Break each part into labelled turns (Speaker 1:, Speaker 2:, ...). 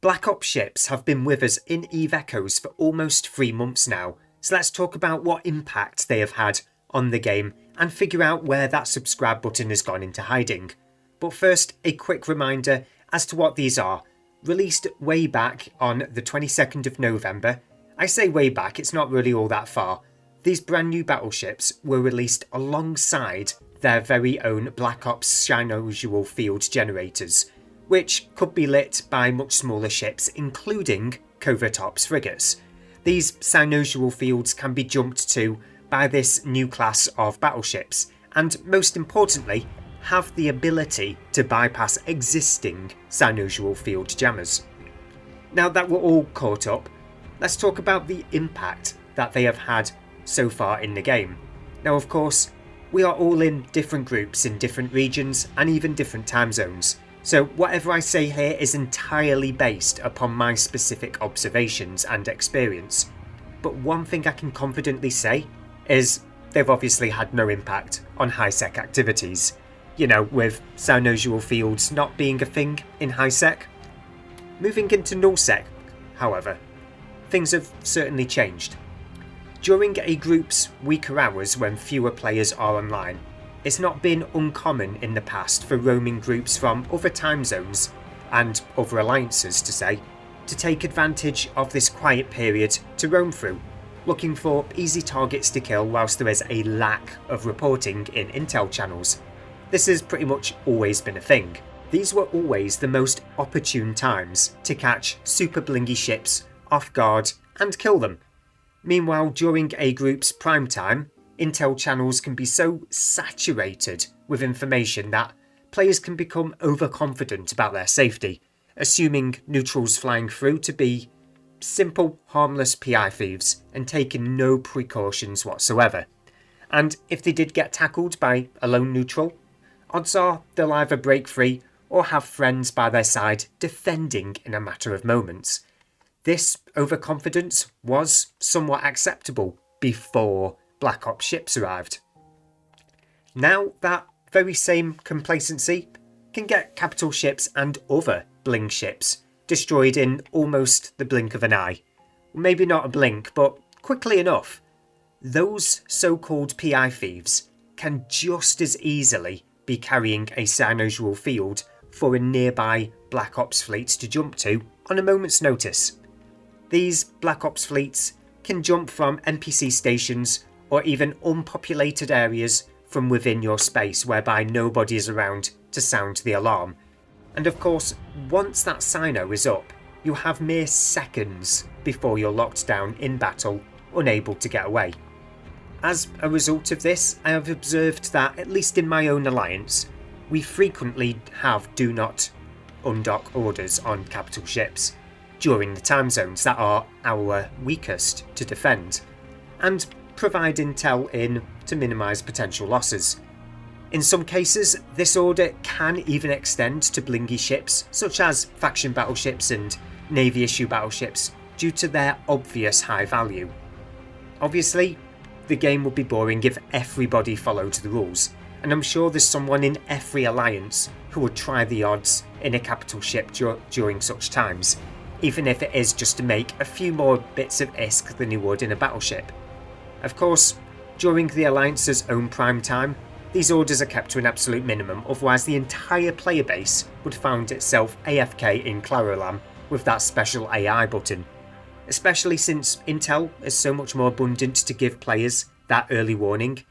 Speaker 1: Black Ops ships have been with us in EVE Echoes for almost 3 months now, so let's talk about what impact they have had on the game and figure out where that subscribe button has gone into hiding. But first, a quick reminder as to what these are. Released way back on the 22nd of November. I say way back, it's not really all that far. These brand new battleships were released alongside their very own Black Ops Cyanosual Field generators, which could be lit by much smaller ships, including Covert Ops frigates. These cyanosual fields can be jumped to by this new class of battleships, and most importantly, have the ability to bypass existing cyanosual field jammers. Now that we're all caught up, let's talk about the impact that they have had so far in the game. Now, of course, we are all in different groups in different regions and even different time zones. So whatever I say here is entirely based upon my specific observations and experience. But one thing I can confidently say is they've obviously had no impact on high-sec activities. You know, with cyanosual fields not being a thing in high-sec. Moving into null-sec, however, things have certainly changed. During a group's weaker hours when fewer players are online, it's not been uncommon in the past for roaming groups from other time zones, and other alliances to say, to take advantage of this quiet period to roam through, looking for easy targets to kill whilst there is a lack of reporting in intel channels. This has pretty much always been a thing. These were always the most opportune times to catch super blingy ships off guard and kill them. Meanwhile, during a group's prime time, intel channels can be so saturated with information that players can become overconfident about their safety, assuming neutrals flying through to be simple, harmless PI thieves and taking no precautions whatsoever. And if they did get tackled by a lone neutral, odds are they'll either break free or have friends by their side defending in a matter of moments. This overconfidence was somewhat acceptable before Black Ops ships arrived. Now that very same complacency can get capital ships and other bling ships destroyed in almost the blink of an eye. Maybe not a blink, but quickly enough. Those so-called PI thieves can just as easily be carrying a cyanosual field for a nearby Black Ops fleet to jump to on a moment's notice. These Black Ops fleets can jump from NPC stations or even unpopulated areas from within your space whereby nobody is around to sound the alarm. And of course, once that cyno is up, you have mere seconds before you're locked down in battle, unable to get away. As a result of this, I have observed that, at least in my own alliance, we frequently have do not undock orders on capital ships during the time zones that are our weakest to defend, and provide intel in to minimise potential losses. In some cases, this order can even extend to blingy ships such as faction battleships and navy issue battleships due to their obvious high value. Obviously, the game would be boring if everybody followed the rules, and I'm sure there's someone in every alliance who would try the odds in a capital ship during such times, even if it is just to make a few more bits of ISK than you would in a battleship. Of course, during the Alliance's own prime time, these orders are kept to an absolute minimum, otherwise the entire player base would find itself AFK in Clarolam with that special AI button, especially since intel is so much more abundant to give players that early warning,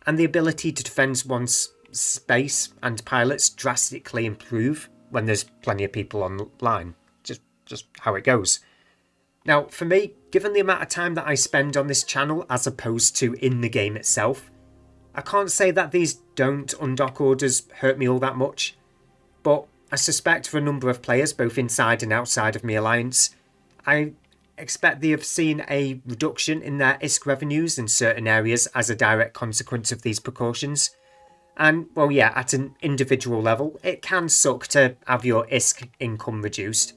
Speaker 1: and the ability to defend one's space and pilots drastically improve when there's plenty of people online. Just how it goes. Now, for me, given the amount of time that I spend on this channel as opposed to in the game itself, I can't say that these don't undock orders hurt me all that much, but I suspect for a number of players, both inside and outside of my alliance, I expect they have seen a reduction in their ISK revenues in certain areas as a direct consequence of these precautions. And, well, yeah, at an individual level, it can suck to have your ISK income reduced,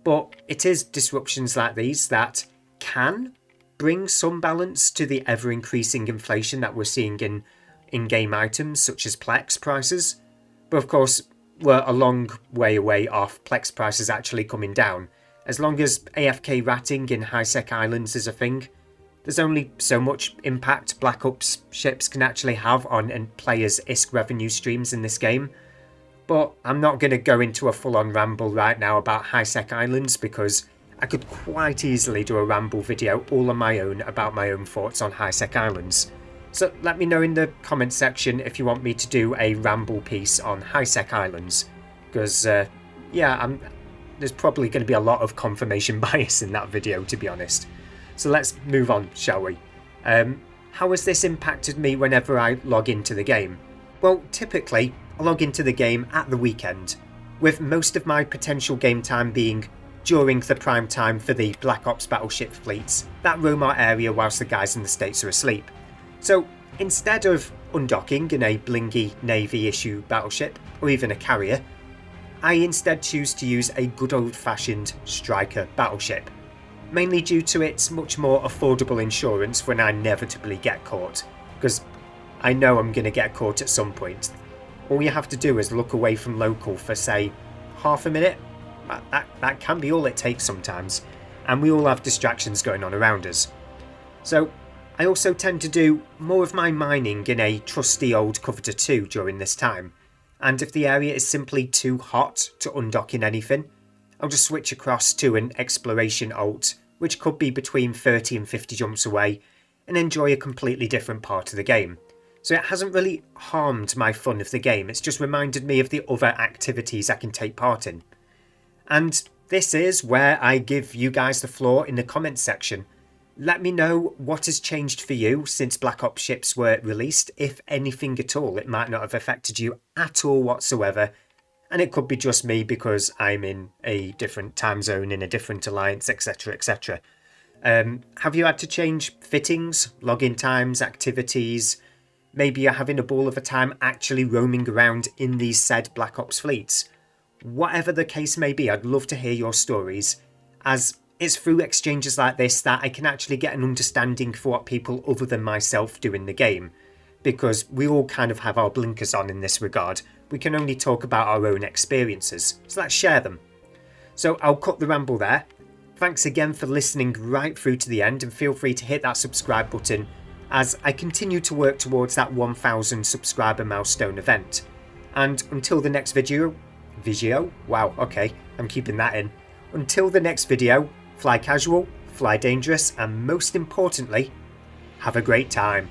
Speaker 1: but it is disruptions like these that can bring some balance to the ever-increasing inflation that we're seeing in in-game items such as Plex prices. But of course, we're a long way away off Plex prices actually coming down, As long as AFK ratting in high-sec islands is a thing, there's only so much impact Black Ops ships can actually have on players' ISK revenue streams in this game. But I'm not going to go into a full-on ramble right now about high-sec islands because I could quite easily do a ramble video all on my own about my own thoughts on high-sec islands. So let me know in the comment section if you want me to do a ramble piece on high-sec islands. Because, there's probably going to be a lot of confirmation bias in that video, to be honest. So let's move on, shall we? How has this impacted me whenever I log into the game? Well, typically, I log into the game at the weekend, with most of my potential game time being during the prime time for the Black Ops battleship fleets that roam our area whilst the guys in the States are asleep. So instead of undocking in a blingy Navy issue battleship, or even a carrier, I instead choose to use a good old-fashioned striker battleship, mainly due to its much more affordable insurance when I inevitably get caught, because I know I'm going to get caught at some point. All you have to do is look away from local for, say, half a minute. That can be all it takes sometimes, and we all have distractions going on around us. So I also tend to do more of my mining in a trusty old Covetor 2 during this time, and if the area is simply too hot to undock in anything, I'll just switch across to an exploration alt, which could be between 30 and 50 jumps away, and enjoy a completely different part of the game. So it hasn't really harmed my fun of the game, it's just reminded me of the other activities I can take part in. And this is where I give you guys the floor in the comments section. Let me know what has changed for you since Black Ops ships were released, if anything at all. It might not have affected you at all whatsoever, and it could be just me because I'm in a different time zone, in a different alliance, etc, etc. Have you had to change fittings, login times, activities? Maybe you're having a ball of a time actually roaming around in these said Black Ops fleets. Whatever the case may be, I'd love to hear your stories, as it's through exchanges like this that I can actually get an understanding for what people other than myself do in the game, because we all kind of have our blinkers on in this regard. We can only talk about our own experiences, so let's share them. So I'll cut the ramble there. Thanks again for listening right through to the end, and feel free to hit that subscribe button as I continue to work towards that 1000 subscriber milestone event. And until the next video, wow, okay, I'm keeping that in. Until the next video, fly casual, fly dangerous, and most importantly, have a great time.